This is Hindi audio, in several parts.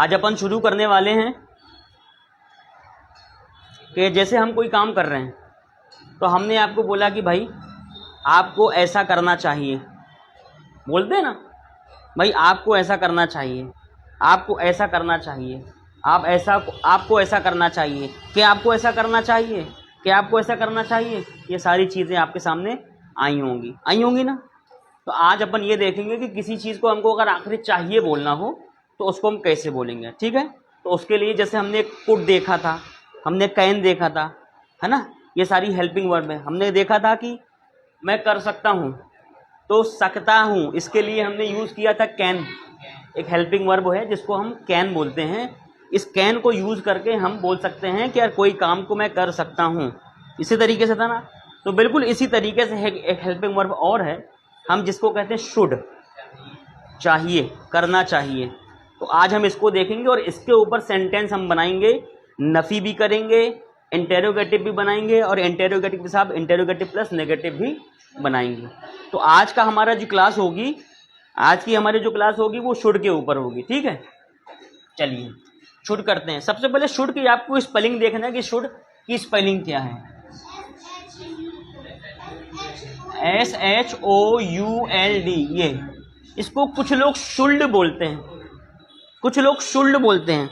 आज अपन शुरू करने वाले हैं कि जैसे हम कोई काम कर रहे हैं तो हमने आपको बोला कि भाई आपको ऐसा करना चाहिए, बोलते हैं ना भाई आपको ऐसा करना चाहिए, आपको ऐसा करना चाहिए, आपको ऐसा करना चाहिए, कि आपको ऐसा करना चाहिए, कि आपको ऐसा करना चाहिए। ये सारी चीज़ें आपके सामने आई होंगी ना। तो आज अपन ये देखेंगे कि किसी चीज़ को हमको अगर आखिरी चाहिए बोलना हो तो उसको हम कैसे बोलेंगे, ठीक है। तो उसके लिए जैसे हमने कुड देखा था, हमने कैन देखा था, है ना, ये सारी हेल्पिंग वर्ब है। हमने देखा था कि मैं कर सकता हूँ तो सकता हूँ, इसके लिए हमने यूज़ किया था कैन, एक हेल्पिंग वर्ब है जिसको हम कैन बोलते हैं। इस कैन को यूज़ करके हम बोल सकते हैं कि यार कोई काम को मैं कर सकता हूँ, इसी तरीके से था ना। तो बिल्कुल इसी तरीके से एक हेल्पिंग वर्ब और है, हम जिसको कहते हैं शुड, चाहिए, करना चाहिए। तो आज हम इसको देखेंगे और इसके ऊपर सेंटेंस हम बनाएंगे, नफ़ी भी करेंगे, इंटेरोगेटिव भी बनाएंगे और इंटेरोगेटिव के साथ इंटेरोगेटिव प्लस नेगेटिव भी बनाएंगे। तो आज का हमारा जो क्लास होगी, आज की हमारी जो क्लास होगी वो शुड के ऊपर होगी, ठीक है। चलिए शुड करते हैं। सबसे पहले शुड की आपको स्पेलिंग देखना है कि शुड की स्पेलिंग क्या है। SHOULD, ये इसको कुछ लोग शुल्ड बोलते हैं, कुछ लोग शुल्ड बोलते हैं,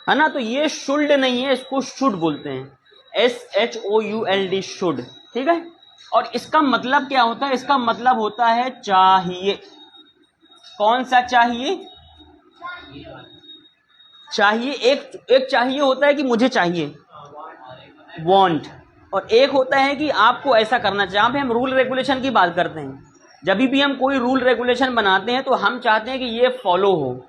है ना। तो ये शुल्ड नहीं है, इसको शुड बोलते हैं, SHOULD, शुड, ठीक है। और इसका मतलब क्या होता है, इसका मतलब होता है चाहिए। कौन सा चाहिए? चाहिए। एक चाहिए होता है कि मुझे चाहिए, वांट, और एक होता है कि आपको ऐसा करना चाहिए। यहाँ पे हम रूल रेगुलेशन की बात करते हैं। जब भी हम कोई रूल रेगुलेशन बनाते हैं तो हम चाहते हैं कि ये फॉलो हो,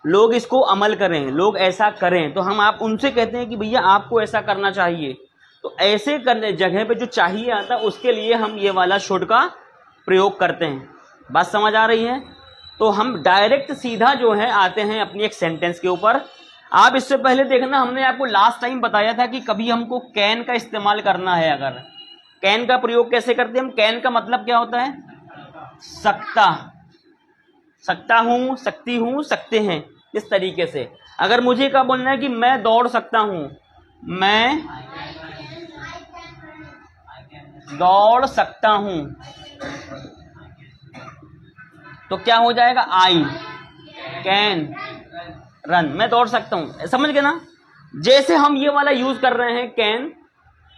लोग इसको अमल करें, लोग ऐसा करें। तो हम आप उनसे कहते हैं कि भैया आपको ऐसा करना चाहिए। तो ऐसे करने जगह पे जो चाहिए आता है उसके लिए हम ये वाला शुड का प्रयोग करते हैं। बात समझ आ रही है? तो हम डायरेक्ट सीधा जो है आते हैं अपनी एक सेंटेंस के ऊपर। आप इससे पहले देखना, हमने आपको लास्ट टाइम बताया था कि कभी हमको कैन का इस्तेमाल करना है, अगर कैन का प्रयोग कैसे करते हैं हम। कैन का मतलब क्या होता है? सकता, सकता हूं, सकती हूं, सकते हैं, इस तरीके से। अगर मुझे क्या बोलना है कि मैं दौड़ सकता हूं, मैं दौड़ सकता हूं, तो क्या हो जाएगा? आई कैन रन, मैं दौड़ सकता हूं। समझ गए ना। जैसे हम ये वाला यूज कर रहे हैं कैन,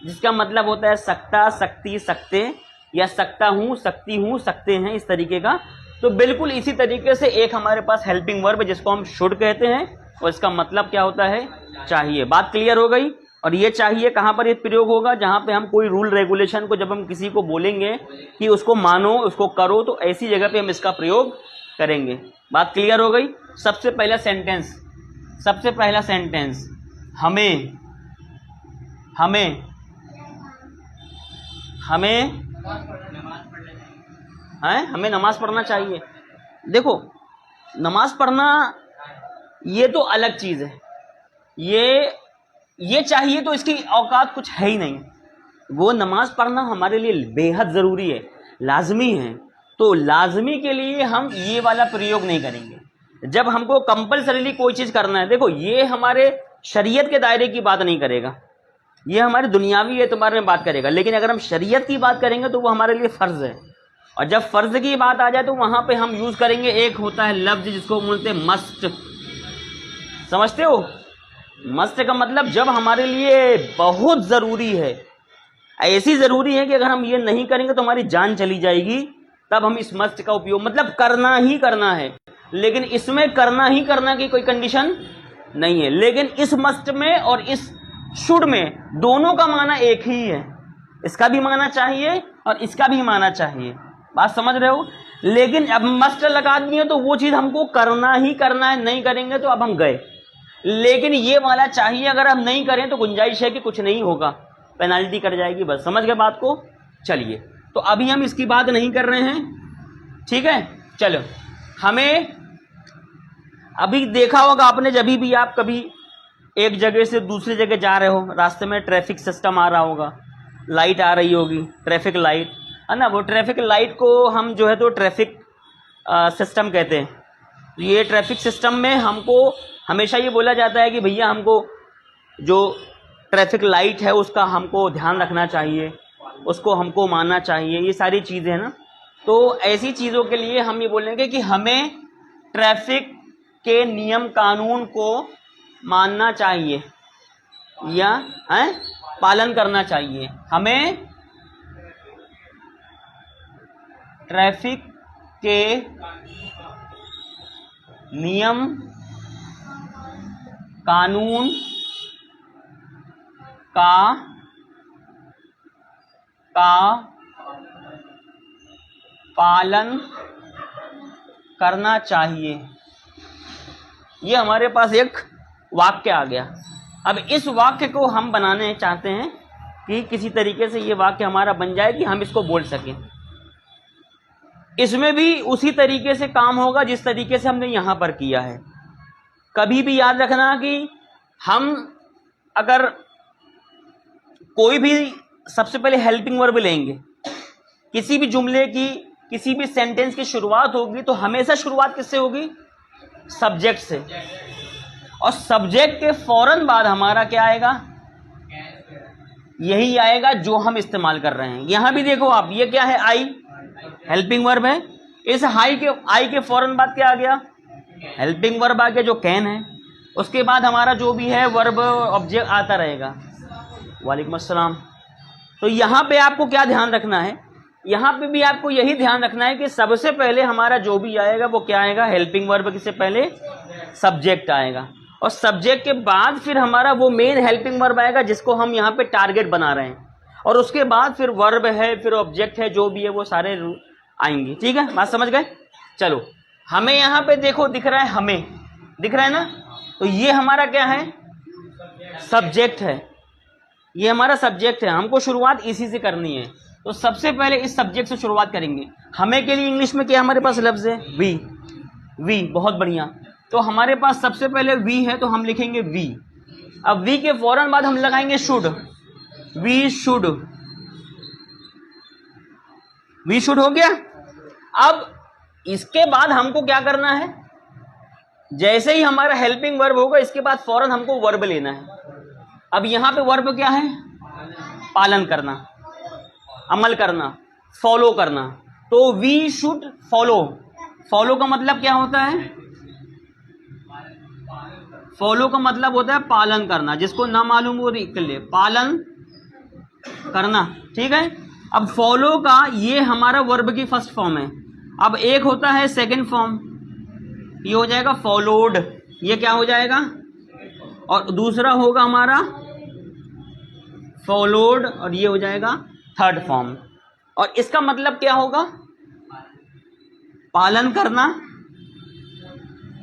जिसका मतलब होता है सकता, सकती, सकते, या सकता हूं, सकती हूं, सकते हैं, इस तरीके का। तो बिल्कुल इसी तरीके से एक हमारे पास हेल्पिंग वर्ब है जिसको हम शुड कहते हैं और इसका मतलब क्या होता है? चाहिए। बात क्लियर हो गई। और ये चाहिए कहां पर ये प्रयोग होगा? जहां पे हम कोई रूल रेगुलेशन को जब हम किसी को बोलेंगे कि उसको मानो, उसको करो, तो ऐसी जगह पे हम इसका प्रयोग करेंगे। बात क्लियर हो गई। सबसे पहला सेंटेंस, सबसे पहला सेंटेंस, हमें हमें हमें है, हमें नमाज पढ़ना चाहिए। देखो, नमाज पढ़ना ये तो अलग चीज है, ये चाहिए तो इसकी औकात कुछ है ही नहीं। वो नमाज पढ़ना हमारे लिए बेहद जरूरी है, लाजमी है। तो लाजमी के लिए हम ये वाला प्रयोग नहीं करेंगे। जब हमको कंपलसरीली कोई चीज करना है, देखो ये हमारे शरीयत के दायरे की बात नहीं करेगा, ये हमारे दुनियावी एतबार में बात करेगा। लेकिन अगर हम शरीयत की बात करेंगे तो वो हमारे लिए फर्ज है। और जब फर्ज की बात आ जाए तो वहां पे हम यूज करेंगे, एक होता है लफ्ज जिसको बोलते हैं मस्ट। समझते हो? मस्ट का मतलब जब हमारे लिए बहुत जरूरी है, ऐसी जरूरी है कि अगर हम ये नहीं करेंगे तो हमारी जान चली जाएगी, तब हम इस मस्ट का उपयोग, मतलब करना ही करना है। लेकिन इसमें करना ही करना की कोई कंडीशन नहीं है। लेकिन इस मस्ट में और इस शुड में दोनों का माना एक ही है। इसका भी माना चाहिए और इसका भी माना चाहिए। बात समझ रहे हो? लेकिन अब मस्ट लगा दिए तो वो चीज हमको करना ही करना है, नहीं करेंगे तो अब हम गए। लेकिन ये वाला चाहिए अगर हम नहीं करें तो गुंजाइश है कि कुछ नहीं होगा, पेनाल्टी कट जाएगी। बस समझ गए बात को। चलिए, तो अभी हम इसकी बात नहीं कर रहे हैं, ठीक है। चलो, हमें अभी देखा होगा आपने, जब भी आप कभी एक जगह से दूसरी जगह जा रहे हो, रास्ते में ट्रैफिक सिस्टम आ रहा होगा, लाइट आ रही होगी, ट्रैफिक लाइट, है ना। वो ट्रैफिक लाइट को हम जो है तो ट्रैफिक सिस्टम कहते हैं। ये ट्रैफिक सिस्टम में हमको हमेशा ये बोला जाता है कि भैया हमको जो ट्रैफिक लाइट है उसका हमको ध्यान रखना चाहिए, उसको हमको मानना चाहिए, ये सारी चीज़ें हैं ना। तो ऐसी चीज़ों के लिए हम ये बोलेंगे कि हमें ट्रैफिक के नियम कानून को मानना चाहिए या पालन करना चाहिए। हमें ट्रैफिक के नियम कानून का पालन करना चाहिए। ये हमारे पास एक वाक्य आ गया। अब इस वाक्य को हम बनाने चाहते हैं कि किसी तरीके से ये वाक्य हमारा बन जाए कि हम इसको बोल सकें। इसमें भी उसी तरीके से काम होगा जिस तरीके से हमने यहाँ पर किया है। कभी भी याद रखना कि हम अगर कोई भी सबसे पहले हेल्पिंग वर्ब लेंगे, किसी भी जुमले की, किसी भी सेंटेंस की शुरुआत होगी तो हमेशा शुरुआत किससे होगी? सब्जेक्ट से। और सब्जेक्ट के फौरन बाद हमारा क्या आएगा? यही आएगा जो हम इस्तेमाल कर रहे हैं। यहां भी देखो आप, ये क्या है? आई, हेल्पिंग वर्ब है। इस आई के फौरन बाद क्या आ गया? हेल्पिंग वर्ब आ गया जो कैन है। उसके बाद हमारा जो भी है वर्ब ऑब्जेक्ट आता रहेगा। वालेकुम अस्सलाम। तो यहाँ पे आपको क्या ध्यान रखना है? यहाँ पे भी आपको यही ध्यान रखना है कि सबसे पहले हमारा जो भी आएगा वो क्या आएगा? हेल्पिंग वर्ब से पहले सब्जेक्ट आएगा, और सब्जेक्ट के बाद फिर हमारा वो मेन हेल्पिंग वर्ब आएगा जिसको हम यहाँ पे टारगेट बना रहे हैं, और उसके बाद फिर वर्ब है, फिर ऑब्जेक्ट है, जो भी है वो सारे आएंगे। ठीक है, बात समझ गए? चलो, हमें यहाँ पे देखो दिख रहा है, हमें दिख रहा है ना? तो ये हमारा क्या है? सब्जेक्ट है। ये हमारा सब्जेक्ट है। हमको शुरुआत इसी से करनी है। तो सबसे पहले इस सब्जेक्ट से शुरुआत करेंगे। हमें के लिए इंग्लिश में क्या हमारे पास लफ्ज है? वी। वी, बहुत बढ़िया। तो हमारे पास सबसे पहले वी है तो हम लिखेंगे वी। अब वी के फौरन बाद हम लगाएंगे should. We should. We should हो गया। अब इसके बाद हमको क्या करना है? जैसे ही हमारा हेल्पिंग वर्ब होगा इसके बाद फौरन हमको वर्ब लेना है। अब यहां पे वर्ब क्या है? पालन करना, अमल करना, फॉलो करना। तो वी शुड फॉलो। फॉलो का मतलब क्या होता है? फॉलो का मतलब होता है पालन करना। जिसको ना मालूम वो लिख ले, पालन करना। ठीक है। अब फॉलो का ये हमारा वर्ब की फर्स्ट फॉर्म है। अब एक होता है सेकंड फॉर्म, ये हो जाएगा फॉलोड। ये क्या हो जाएगा? और दूसरा होगा हमारा फॉलोड, और ये हो जाएगा थर्ड फॉर्म। और इसका मतलब क्या होगा? पालन करना।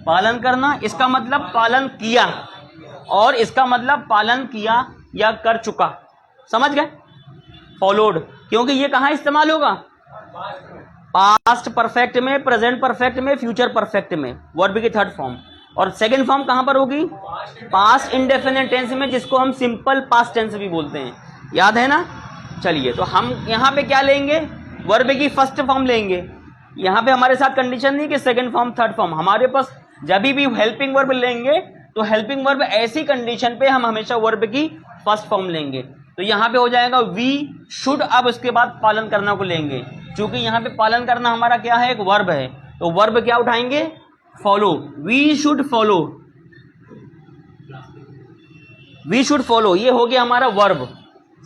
पालन करना, इसका मतलब पालन किया, और इसका मतलब पालन किया या कर चुका। समझ गए? फॉलोड, क्योंकि ये कहां इस्तेमाल होगा? पास्ट परफेक्ट में, प्रेजेंट परफेक्ट में, फ्यूचर परफेक्ट में, वर्ब की थर्ड फॉर्म। और सेकंड फॉर्म कहां पर होगी? पास्ट इंडेफिनिट टेंस में, जिसको हम सिंपल पास्ट टेंस भी बोलते हैं। याद है ना? चलिए, तो हम यहां पे क्या लेंगे? वर्ब की फर्स्ट फॉर्म लेंगे। यहां पे हमारे साथ कंडीशन नहीं कि सेकंड फॉर्म थर्ड फॉर्म। हमारे पास जब भी हेल्पिंग वर्ब लेंगे तो हेल्पिंग वर्ब ऐसी कंडीशन पे हम हमेशा वर्ब की फर्स्ट फॉर्म लेंगे। तो यहां पे हो जाएगा वी शुड। अब उसके बाद पालन करना को लेंगे, क्योंकि यहां पे पालन करना हमारा क्या है? एक वर्ब है। तो वर्ब क्या उठाएंगे? Follow. We should follow. We should follow, ये हो गया हमारा वर्ब।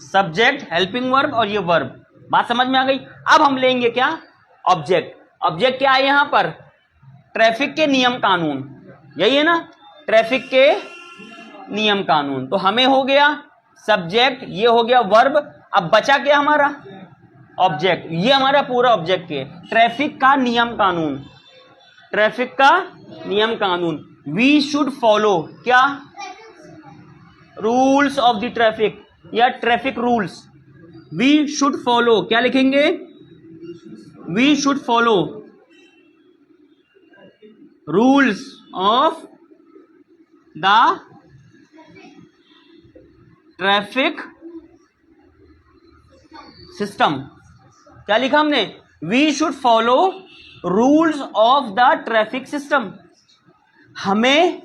सब्जेक्ट, हेल्पिंग वर्ब और ये वर्ब। बात समझ में आ गई? अब हम लेंगे क्या? ऑब्जेक्ट। ऑब्जेक्ट क्या है यहां पर? ट्रैफिक के नियम कानून। यही है ना? ट्रैफिक के नियम कानून। तो हमें हो गया सब्जेक्ट, ये हो गया वर्ब। अब बचा क्या हमारा? ऑब्जेक्ट। ये हमारा पूरा ऑब्जेक्ट है। ट्रैफिक का नियम कानून। ट्रैफिक का नियम कानून। वी शुड फॉलो क्या? रूल्स ऑफ द ट्रैफिक या traffic rules. We should follow, क्या लिखेंगे? We should follow rules of the traffic system. क्या लिखा हमने? We should follow rules of the traffic system. हमें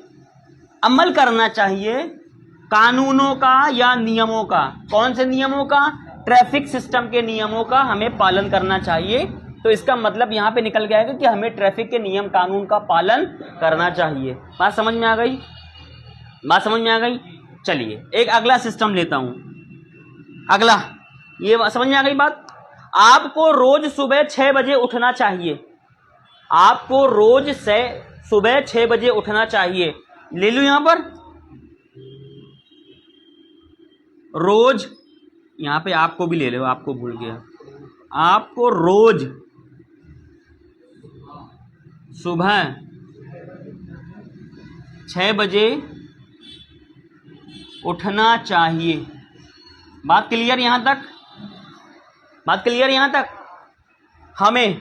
अमल करना चाहिए कानूनों का या नियमों का। कौन से नियमों का? ट्रैफिक सिस्टम के नियमों का हमें पालन करना चाहिए। तो इसका मतलब यहाँ पे निकल गया है कि हमें ट्रैफिक के नियम कानून का पालन करना चाहिए। बात समझ में आ गई? बात समझ में आ गई? चलिए एक अगला सिस्टम लेता हूं। अगला, ये समझ में आ गई बात? आपको रोज सुबह 6 बजे उठना चाहिए। आपको रोज से सुबह 6 बजे उठना चाहिए। ले लो यहां पर रोज, यहां पे आपको भी ले लो, आपको भूल गया। आपको रोज सुबह 6 बजे उठना चाहिए। बात क्लियर यहां तक? बात क्लियर यहां तक? हमें,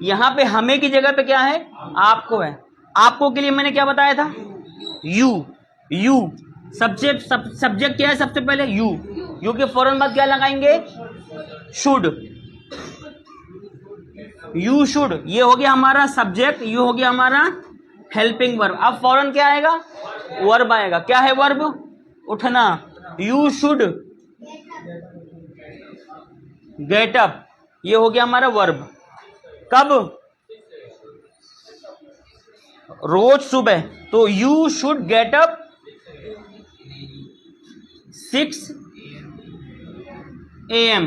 यहां पे हमें की जगह पे क्या है? आपको है। आपको के लिए मैंने क्या बताया था? यू सब्जेक्ट क्या है? सबसे पहले यू के फौरन बाद क्या लगाएंगे? शुड। यू शुड, ये हो गया हमारा सब्जेक्ट, यू हो गया हमारा हेल्पिंग वर्ब। अब फौरन क्या आएगा? वर्ब आएगा। क्या है वर्ब? उठना। यू शुड गेट अप, ये हो गया हमारा वर्ब। कब? रोज सुबह। तो you should get up 6 AM।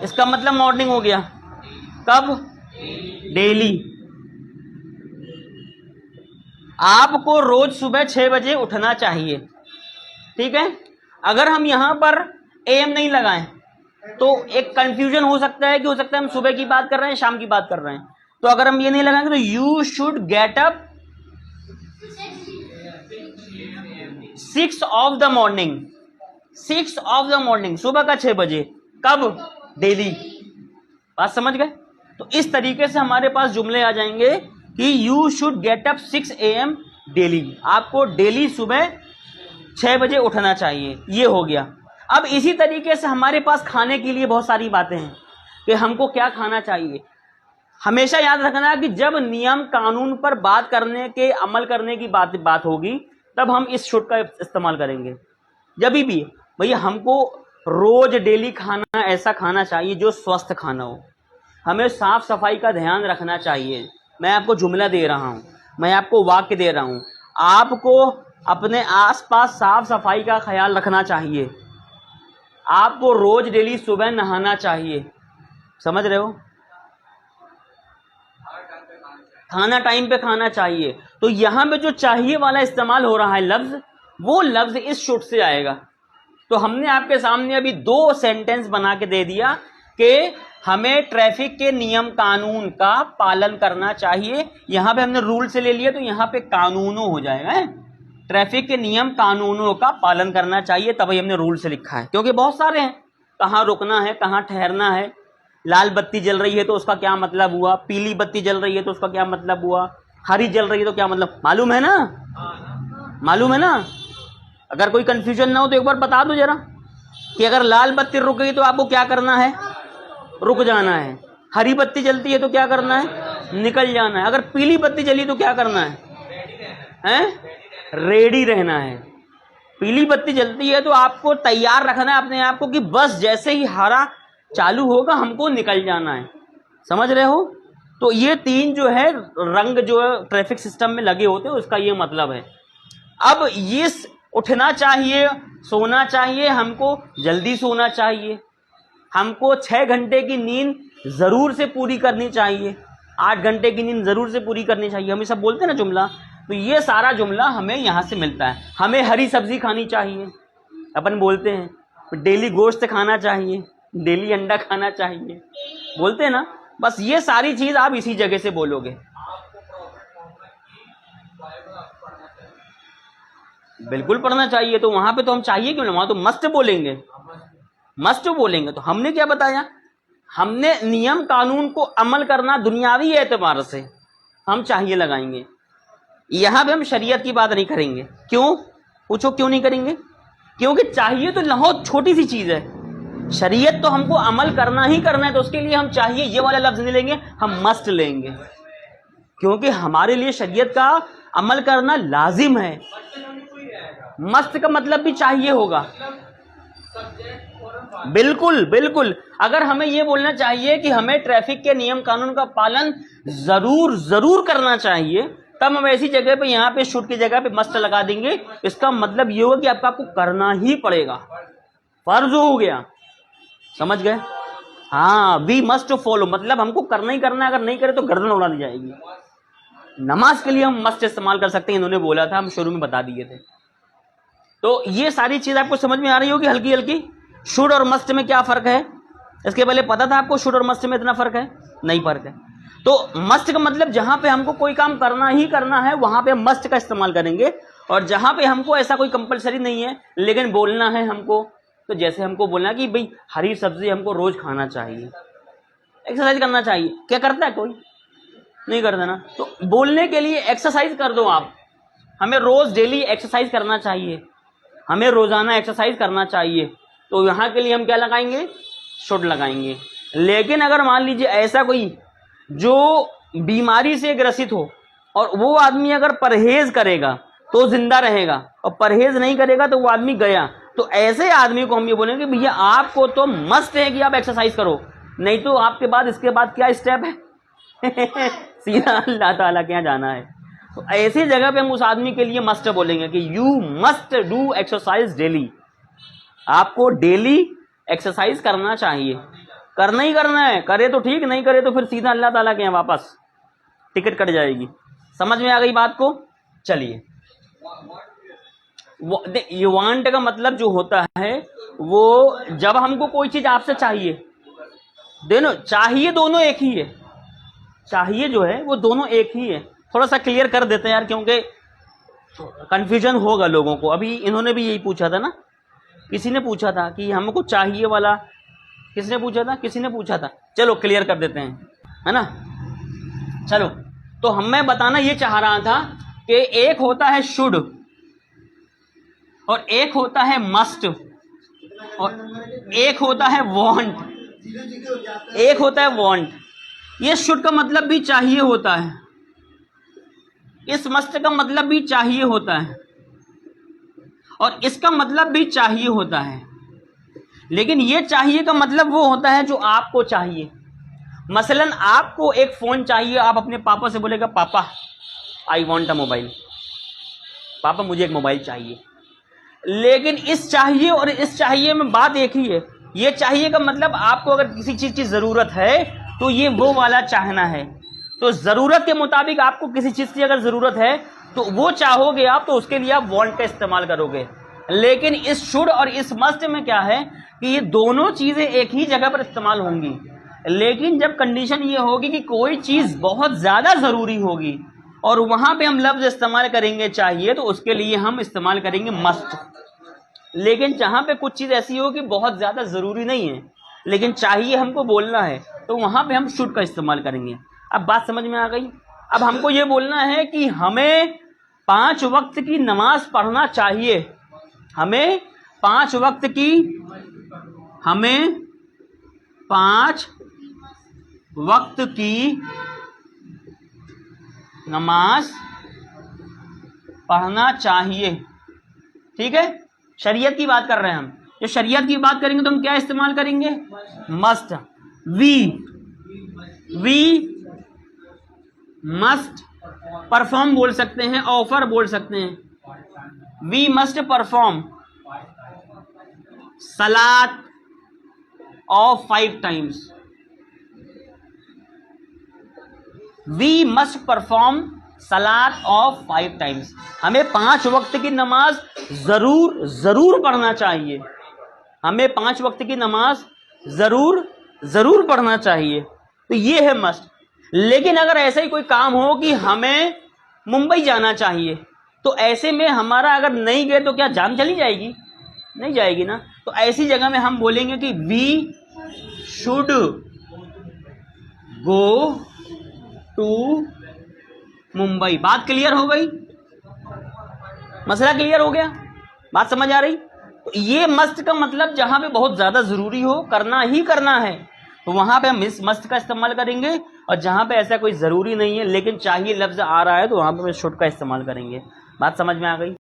इसका मतलब मॉर्निंग हो गया। कब? डेली। आपको रोज सुबह 6 बजे उठना चाहिए। ठीक है। अगर हम यहां पर AM नहीं लगाएं तो एक कंफ्यूजन हो सकता है कि हो सकता है हम सुबह की बात कर रहे हैं, शाम की बात कर रहे हैं। तो अगर हम ये नहीं लगाएंगे तो you should get up 6 of the morning. 6 of the morning, सुबह का 6 बजे। कब? डेली। बात समझ गए? तो इस तरीके से हमारे पास जुमले आ जाएंगे कि you should get up 6 AM daily. आपको डेली सुबह 6 बजे उठना चाहिए। ये हो गया। अब इसी तरीके से हमारे पास खाने के लिए बहुत सारी बातें हैं कि हमको क्या खाना चाहिए। हमेशा याद रखना कि जब नियम कानून पर बात करने के, अमल करने की बात होगी, तब हम इस शुड का इस्तेमाल करेंगे। जब भी भैया हमको रोज डेली खाना ऐसा खाना चाहिए जो स्वस्थ खाना हो। हमें साफ सफाई का ध्यान रखना चाहिए। मैं आपको जुमला दे रहा हूं, मैं आपको वाक्य दे रहा हूं। आपको अपने आसपास साफ सफाई का ख्याल रखना चाहिए। आपको रोज डेली सुबह नहाना चाहिए। समझ रहे हो? खाना टाइम पे खाना चाहिए। तो यहां पे जो चाहिए वाला इस्तेमाल हो रहा है लफ्ज, वो लफ्ज इस शुड से आएगा। तो हमने आपके सामने अभी 2 सेंटेंस बना के दे दिया कि हमें ट्रैफिक के नियम कानून का पालन करना चाहिए। यहां पे हमने रूल से ले लिया तो यहां पे कानूनों हो जाएगा। ट्रैफिक के नियम कानूनों का पालन करना चाहिए, तभी हमने रूल से लिखा है। क्योंकि बहुत सारे हैं, कहाँ रुकना है, कहाँ ठहरना है, लाल बत्ती जल रही है तो उसका क्या मतलब हुआ, पीली बत्ती जल रही है तो उसका क्या मतलब हुआ, हरी जल रही है तो क्या मतलब, मालूम है ना? मालूम है ना? अगर कोई कंफ्यूजन ना हो तो एक बार बता दो जरा कि अगर लाल बत्ती रुक गई तो आपको क्या करना है? रुक जाना है। हरी बत्ती जलती है तो क्या करना है? निकल जाना है। अगर पीली बत्ती जली तो क्या करना है? रेडी रहना है। पीली बत्ती जलती है तो आपको तैयार रखना है अपने आप को कि बस जैसे ही हरा चालू होगा हमको निकल जाना है। समझ रहे हो? तो ये 3 जो है रंग जो ट्रैफिक सिस्टम में लगे होते हैं उसका ये मतलब है। अब ये उठना चाहिए, सोना चाहिए, हमको जल्दी सोना चाहिए, हमको 6 घंटे की नींद जरूर से पूरी करनी चाहिए, 8 घंटे की नींद जरूर से पूरी करनी चाहिए, हम ये सब बोलते हैं ना जुमला। तो ये सारा जुमला हमें यहाँ से मिलता है। हमें हरी सब्जी खानी चाहिए, अपन बोलते हैं। डेली गोश्त खाना चाहिए, डेली अंडा खाना चाहिए, बोलते हैं ना। बस ये सारी चीज आप इसी जगह से बोलोगे। बिल्कुल पढ़ना चाहिए। तो वहां पे तो हम चाहिए क्यों ना, वहां तो मस्ट बोलेंगे, मस्ट बोलेंगे। तो हमने क्या बताया? हमने नियम कानून को अमल करना दुनियावी एतबार से हम चाहिए लगाएंगे। यहां पे हम शरीयत की बात नहीं करेंगे। क्यों? पूछो क्यों नहीं करेंगे? क्योंकि चाहिए तो बहुत छोटी सी चीज है। शरीयत तो हमको अमल करना ही करना है, तो उसके लिए हम चाहिए ये वाला लफ्ज नहीं लेंगे, हम मस्ट लेंगे। क्योंकि हमारे लिए शरीयत का अमल करना लाजिम है। मस्ट का मतलब भी चाहिए होगा। बिल्कुल बिल्कुल। अगर हमें ये बोलना चाहिए कि हमें ट्रैफिक के नियम कानून का पालन जरूर जरूर करना चाहिए, तब हम ऐसी जगह पे यहाँ पे शुड की जगह पे मस्ट लगा देंगे। इसका मतलब ये होगा कि आपको करना ही पड़ेगा, फर्ज हो गया। समझ गए? हाँ, वी मस्ट फॉलो मतलब हमको करना ही करना है, अगर नहीं करे तो गर्दन उड़ा दी जाएगी। नमाज के लिए हम मस्ट इस्तेमाल कर सकते हैं, इन्होंने बोला था, हम शुरू में बता दिए थे। तो ये सारी चीज आपको समझ में आ रही होगी हल्की हल्की। शुड और मस्ट में क्या फर्क है? इसके पहले पता था आपको शुड और मस्ट में इतना फर्क है? नहीं फर्क है। तो मस्ट का मतलब जहां पे हमको कोई काम करना ही करना है वहां पे हम मस्ट का इस्तेमाल करेंगे, और जहां पे हमको ऐसा कोई कंपलसरी नहीं है लेकिन बोलना है हमको, तो जैसे हमको बोलना कि भाई हरी सब्जी हमको रोज खाना चाहिए, एक्सरसाइज करना चाहिए, क्या करता है? कोई नहीं करता ना। तो बोलने के लिए एक्सरसाइज कर दो आप, हमें रोज डेली एक्सरसाइज करना चाहिए, हमें रोजाना एक्सरसाइज करना चाहिए, तो यहाँ के लिए हम क्या लगाएंगे? शुड लगाएंगे। लेकिन अगर मान लीजिए ऐसा कोई जो बीमारी से ग्रसित हो और वो आदमी अगर परहेज करेगा तो जिंदा रहेगा, और परहेज नहीं करेगा तो वो आदमी गया, तो ऐसे आदमी को हम ये बोलेंगे भैया आपको तो मस्ट है कि आप एक्सरसाइज करो, नहीं तो आपके बाद इसके बाद क्या स्टेप है? सीधा अल्लाह ताला के यहाँ जाना है। तो ऐसी जगह पे हम उस आदमी के लिए मस्ट बोलेंगे कि you must do exercise daily, आपको डेली एक्सरसाइज करना चाहिए, करना ही करना है, करे तो ठीक, नहीं करे तो फिर सीधा अल्लाह ताला के यहाँ वापस टिकट कट जाएगी। समझ में आ गई बात को? चलिए, ये वांट का मतलब जो होता है वो जब हमको कोई चीज आपसे चाहिए, दोनों चाहिए, दोनों एक ही है, चाहिए जो है वो दोनों एक ही है। थोड़ा सा क्लियर कर देते हैं यार, क्योंकि कंफ्यूजन होगा लोगों को। अभी इन्होंने भी यही पूछा था ना, किसी ने पूछा था कि हमको चाहिए वाला, किसने पूछा था? किसी ने पूछा था। चलो क्लियर कर देते हैं, है ना। चलो, तो मैं बताना ये चाह रहा था कि एक होता है शुड और एक होता है मस्ट और एक होता है वांट, एक होता है वांट। ये शुड का मतलब भी चाहिए होता है, इस मस्ट का मतलब भी चाहिए होता है, और इसका मतलब भी चाहिए होता है। लेकिन ये चाहिए का मतलब वो होता है जो आपको चाहिए। मसलन आपको एक फोन चाहिए, आप अपने पापा से बोलेगा पापा आई वॉन्ट अ मोबाइल, पापा मुझे एक मोबाइल चाहिए। लेकिन इस चाहिए और इस चाहिए में बात एक ही है। ये चाहिए का मतलब आपको अगर किसी चीज की जरूरत है तो ये वो वाला चाहना है। तो जरूरत के मुताबिक आपको किसी चीज की अगर जरूरत है तो वो चाहोगे आप, तो उसके लिए आप वांट का इस्तेमाल करोगे। लेकिन इस शुड और इस मस्ट में क्या है कि ये दोनों चीजें एक ही जगह पर इस्तेमाल होंगी। लेकिन जब कंडीशन ये होगी कि कोई चीज बहुत ज्यादा जरूरी होगी और वहां पे हम लफ्ज इस्तेमाल करेंगे चाहिए, तो उसके लिए हम इस्तेमाल करेंगे मस्ट। लेकिन जहां पे कुछ चीज ऐसी हो कि बहुत ज्यादा जरूरी नहीं है लेकिन चाहिए हमको बोलना है, तो वहां पे हम शुड का इस्तेमाल करेंगे। अब बात समझ में आ गई? अब हमको ये बोलना है कि हमें 5 वक्त की नमाज पढ़ना चाहिए, हमें 5 वक्त की, हमें 5 वक्त की नमाज पढ़ना चाहिए। ठीक है, शरीयत की बात कर रहे हैं हम। जो शरीयत की बात करेंगे तो हम क्या इस्तेमाल करेंगे? मस्ट। वी मस्ट परफॉर्म बोल सकते हैं, ऑफर बोल सकते हैं। वी मस्ट परफॉर्म सलात of 5 times. We must perform सलात ऑफ 5 टाइम्स। हमें 5 वक्त की नमाज जरूर जरूर पढ़ना चाहिए, हमें 5 वक्त की नमाज जरूर जरूर पढ़ना चाहिए। तो ये है मस्ट। लेकिन अगर ऐसा ही कोई काम हो कि हमें मुंबई जाना चाहिए, तो ऐसे में हमारा अगर नहीं गए तो क्या जान चली जाएगी? नहीं जाएगी ना। तो ऐसी जगह में हम बोलेंगे कि we should go to Mumbai. बात क्लियर हो गई? मसला क्लियर हो गया? बात समझ आ रही? तो ये मस्ट का मतलब जहां पे बहुत ज्यादा जरूरी हो, करना ही करना है, तो वहाँ पे हम मिस मस्ट का इस्तेमाल करेंगे, और जहाँ पे ऐसा कोई ज़रूरी नहीं है लेकिन चाहिए लफ्ज़ आ रहा है तो वहाँ पे हम शुड का इस्तेमाल करेंगे। बात समझ में आ गई?